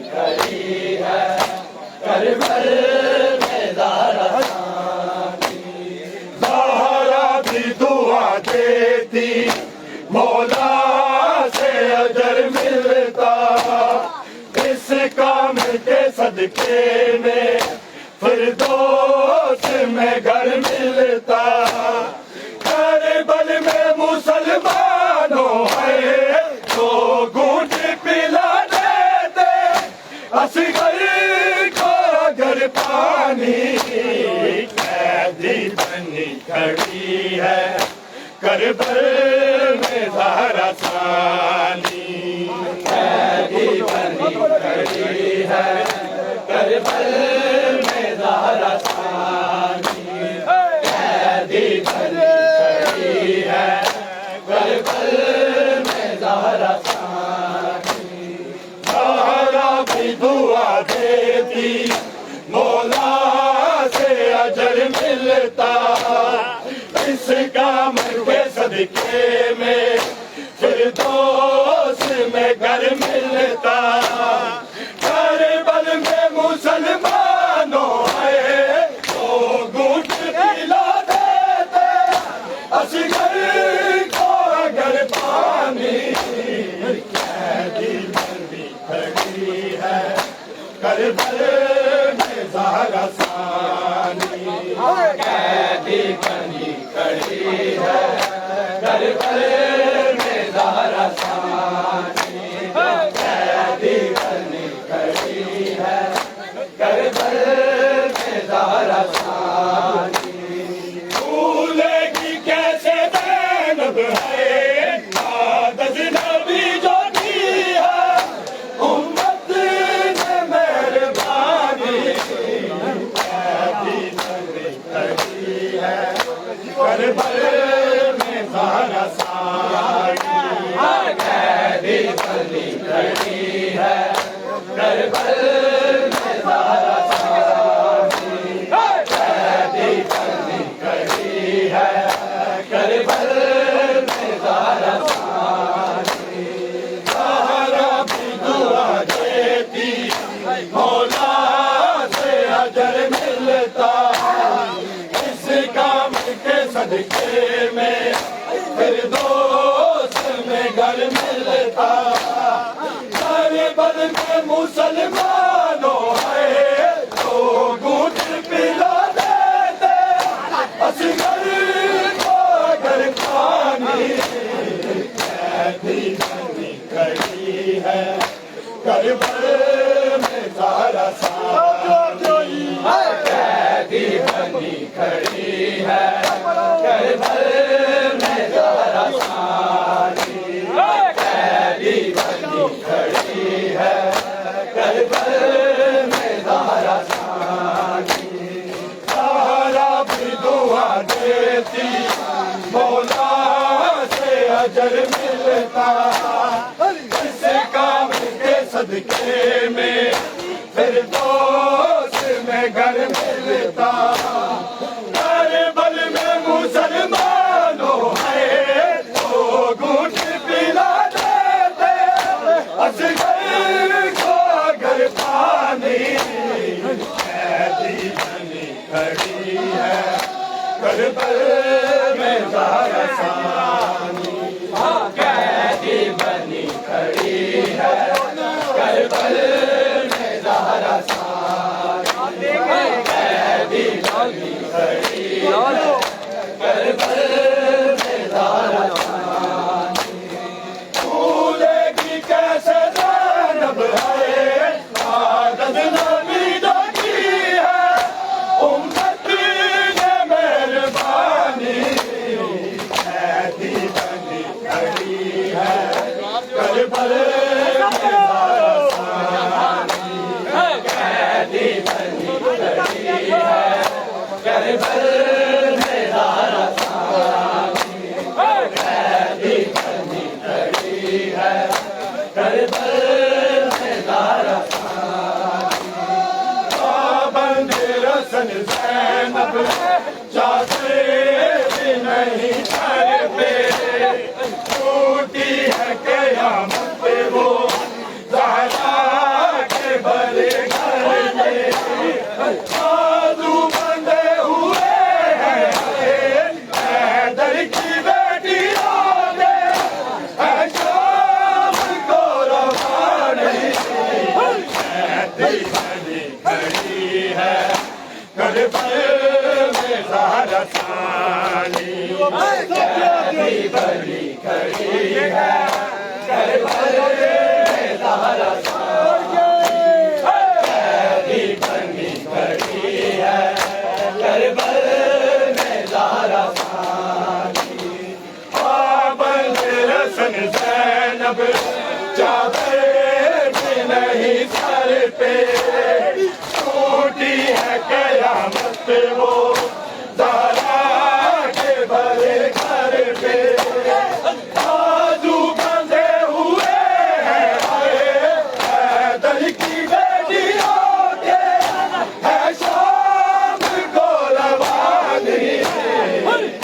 खड़ी है करबल में ज़हरा सानी। ज़हरा भी दुआ देती मौला से अजर मिलता, इस काम के सदके में फिरदौस में घर मिलता। करबल में मुसलमानों है तो घूंट पिला देते, असगर को अगर पानी कैदी बनी खड़ी है करबल में ज़हरा सानी। कैदी बनी खड़ी है करबल में ज़हरा सानी। कैदी बनी खड़ी है करबल में ज़हरा सानी। ज़हरा भी दुआ देती मौला से अजर मिलता, इस काम के सदके में फिरदौस में घर मिलता। करबल में मुसलमानों है तो घूंट पिला देते, असगर को अगर पानी कैदी बनी खड़ी है करबल में ज़हरा सानी। कैदी बनी खड़ी है करबल में ज़हरा सानी। कैदी बनी खड़ी है करबल में ज़हरा सानी। भूलेगी कैसे ज़ैनब है आदत नबी जो की है, उम्मत ने मेहरबानी। कैदी बनी खड़ी है करबल में ज़हरा सानी। कैदी बनी खड़ी है करबल में ज़हरा सानी। कैदी बनी खड़ी है करबल में ज़हरा सानी। ज़हरा भी दुआ देती मौला से अजर मिलता, इस काम के सदके में फिरदौस में घर मिलता। करबल में मुसलमानों है तो घूंट पिला देते, असगर को अगर पानी कैदी बनी खड़ी है करबल में ज़हरा सानी। कैदी बनी खड़ी है करबल में ज़हरा सानी। कैदी बनी खड़ी है करबल में ज़हरा सानी। ज़हरा भी दुआ देती मौला से अजर मिलता, इस काम के सदके में फिरदौस में घर मिलता। करबल में मुसलमानों है तो घूंट पिला देते, असगर को अगर पानी कैदी बनी खड़ी है करबल में ज़हरा सानी। कैदी बनी खड़ी है करबल में ज़हरा सानी। कैदी बनी खड़ी है करबल में ज़हरा सानी। भूलेगी कैसे ज़ैनब है आदत नबी जो की है, उम्मत ने मेहरबानी। कैदी बनी खड़ी है करबल में ज़हरा सानी। कैदी बनी खड़ी है करबल में ज़हरा सानी। कैदी बनी खड़ी है करबल में ज़हरा सानी। पाबंद रसन ज़ैनब चाहते भी नहीं घर पे, टूटी है क़यामत वो ज़हरा के बाजू बंधे हुए हैं हैदर की बेटियों ने है शाम को रवानी कहती बनी खड़ी है करबल में ज़हरा सानी कहती बनी खड़ी है करबल में ज़हरा सानी कहती बनी खड़ी है करबल में ज़हरा सानी पाबंद रसन ज़ैनब चादर भी नहीं सर पे टूटी है कयामत वो ज़हरा के भरे घर पे बाजू बंधे हुए हैं हैदर की बेटियों के है शाम को रवानी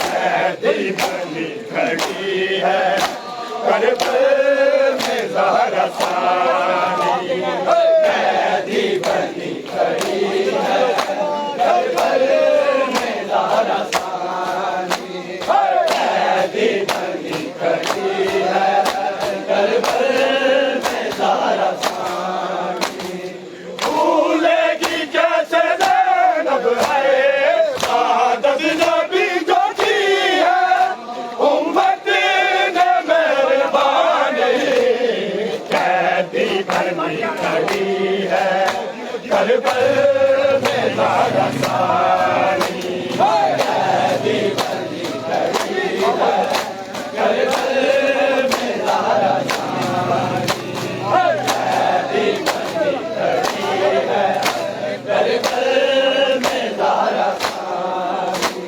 कहती बनी खड़ी है करबल में ज़हरा सानी कहती बनी खड़ी है करबल में ज़हरा सानी कहती बनी खड़ी है करबल में ज़हरा सानी भूलेगी कैसे ज़ैनब है सादत नबी जो की है उम्मत ने मेहरबानी कहती बनी खड़ी है करबल में ज़हरा सानी कहती बनी खड़ी है करबल में ज़हरा सानी कहती बनी खड़ी है करबल में ज़हरा सानी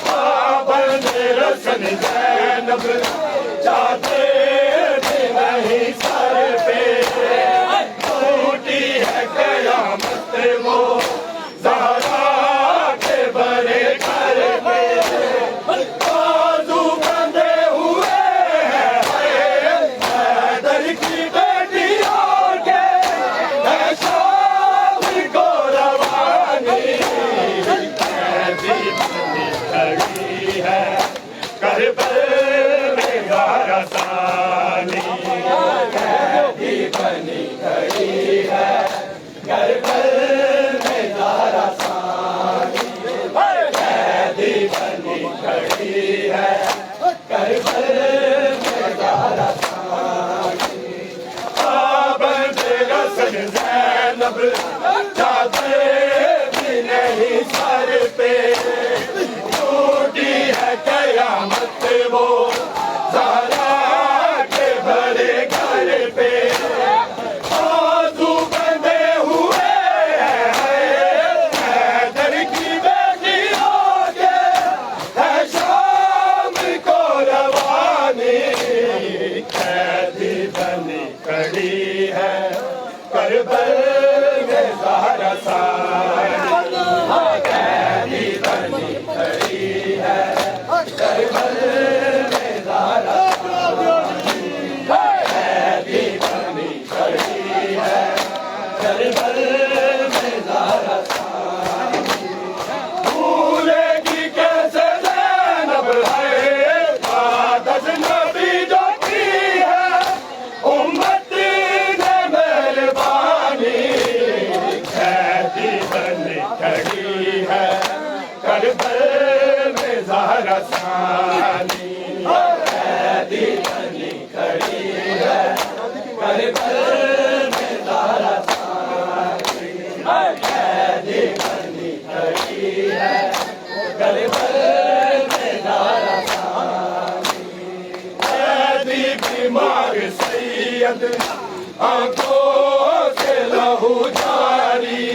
पाबंद रसन ज़ैनब चादर भी नहीं सर पे टूटी है कयामत वो ज़हरा के भरे घर पे बाजू बंधे हुए हैं हैदर की बेटियों के है शाम को रवानी कहती बनी खड़ी है करबल में ज़हरा सानी कहती बनी खड़ी है करबल में ज़हरा सानी कहती बनी खड़ी है करबल में ज़हरा सानी पाबंद रसन ज़ैनब चादर भी नहीं सर पे टूटी है कयामत वो ज़हरा के भरे घर पे बाजू बंधे हुए हैं हैदर की बेटियों के है शाम को रवानी कहती बनी खड़ी है करबल में ज़हरा सानी कहती बनी खड़ी है करबल में ज़हरा सानी कहती बनी खड़ी है करबल में ज़हरा सानी भूलेगी कैसे ज़ैनब है सादत नबी जो की है उम्मत ने मेहरबानी कहती बनी खड़ी है करबल में ज़हरा सानी कहती बनी खड़ी है करबल में ज़हरा सानी कहती बनी खड़ी है करबल में ज़हरा सानी कहती बीमार सैयद आंखों से लहू जारी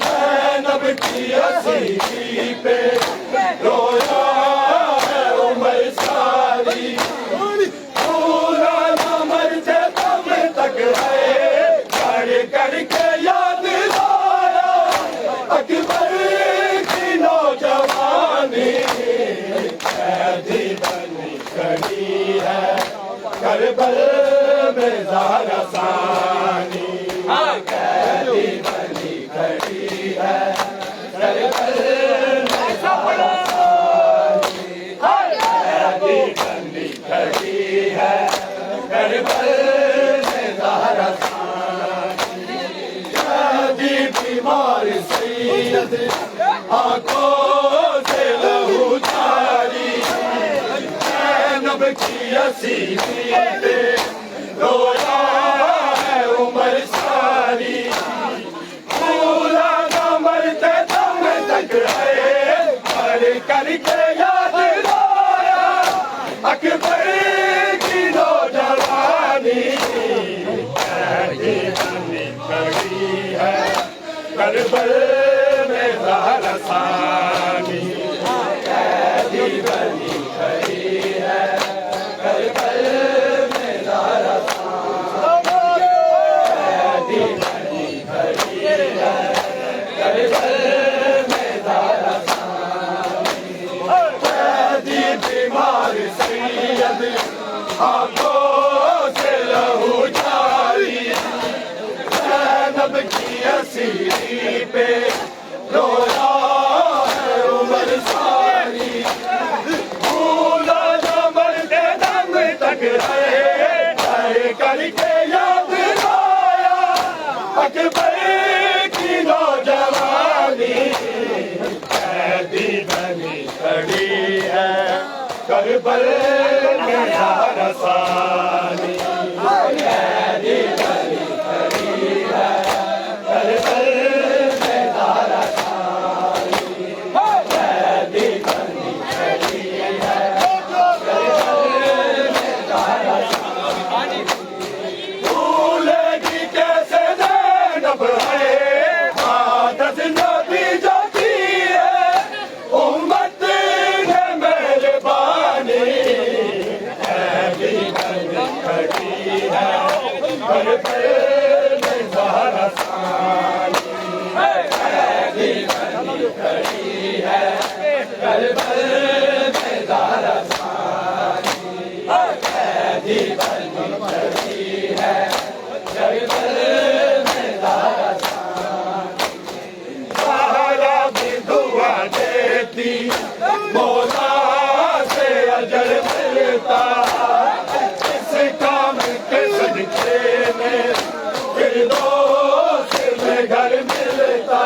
ज़ैनब की असीरी पे रोया है उम्र सारी पूरा न मर जे तब तक है कर करके याद लाया अकबर की नौजवानी कैदी बनी खड़ी है करबल में ज़हरा सानी कैदी बनी खड़ी है आंखों से लहू जारी, नब की हसीनी पे रोया है उम्र सारी। भूला न मरते दम तक है, कर करके याद रोया अकबर की नौजवानी। खड़ी है करबल में ज़हरा सानी, कैदी बनी खड़ी है करबल में ज़हरा सानी, कैदी बनी खड़ी है करबल में ज़हरा सानी। कैदी बीमार सैयद आंखों से लहू जारी, नब की हसीनी पे रोया है उम्र सारी। भूला न मरते दम तक रहे, करके याद रोया अकबर की नौजवानी। कैदी बनी खड़ी है करबल में ज़हरा सानी, कैदी बनी खड़ी है करबल में ज़हरा सानी, कैदी बनी खड़ी है करबल में ज़हरा सानी। भूलेगी कैसे ज़ैनब है आदत नबी जो की है, उम्मत ने मेहरबानी। कैदी बनी खड़ी है करबल में ज़हरा सानी, कैदी बनी खड़ी है करबल में ज़हरा सानी, कैदी बनी खड़ी है करबल में ज़हरा सानी। ज़हरा भी दुआ देती मौला से अजर मिलता, इस काम के सदके में फिरदौस में घर मिलता।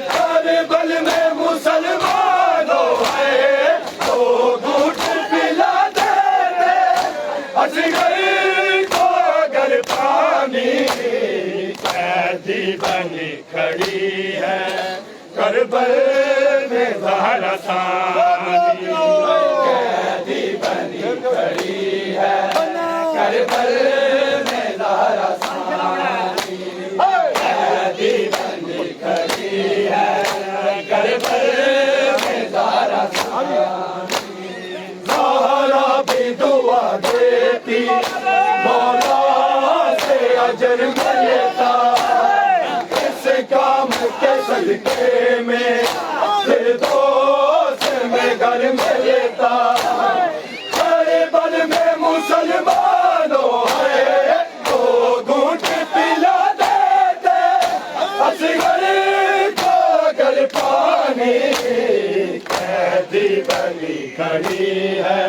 करबल में मुसलमानों है तो घूंट पिला देते असगर को अगर पानी। कैदी बनी खड़ी है करबल में ज़हरा सानी, कैदी बनी खड़ी है करबल में ज़हरा सानी, कैदी बनी खड़ी है करबल में ज़हरा सानी। ज़हरा भी दुआ देती मौला से अजर मिलता, इस काम के सदके में फिरदौस में घर मिलता। करबल में मुसलमानों है तो घूंट पिला देते असगर को अगर पानी। कैदी बनी खड़ी है